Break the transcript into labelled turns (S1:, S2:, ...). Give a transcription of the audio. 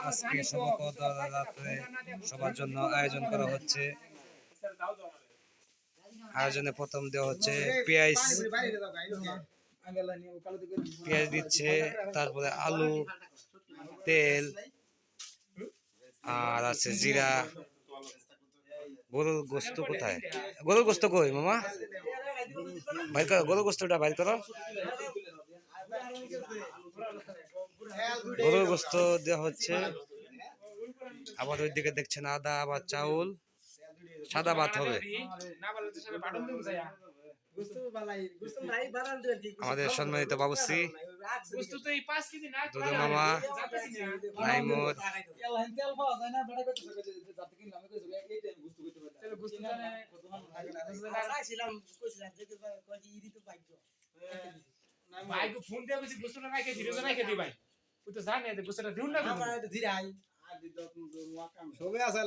S1: আজকে শোভাযাত্রায় সবার জন্য আয়োজন করা হচ্ছে। আয়োজনে প্রথম দেওয়া হচ্ছে পেঁয়াজ দিচ্ছে, তারপরে আলু, তেল, আর আছে জিরা। গরুর গোস্ত কোথায়? গরুর গোস্ত কই মামা? বাইর করো গরুর গোস্তটা, বাইর করো। গরুর গোস্ত দেওয়া হচ্ছে। আবার ওইদিকে দেখছেন আদা, আবার চাউল, সাদা ভাত হবে। আমাদের সম্মানিত বাবুশ্রী দুদু মামা, নাইমুর,
S2: ফোন দিয়ে গোস্তটা রাখে দিই, রেখে দিই ভাই। ওই তো জানে যে গোস্তটা দিউন না।
S3: সবে আছে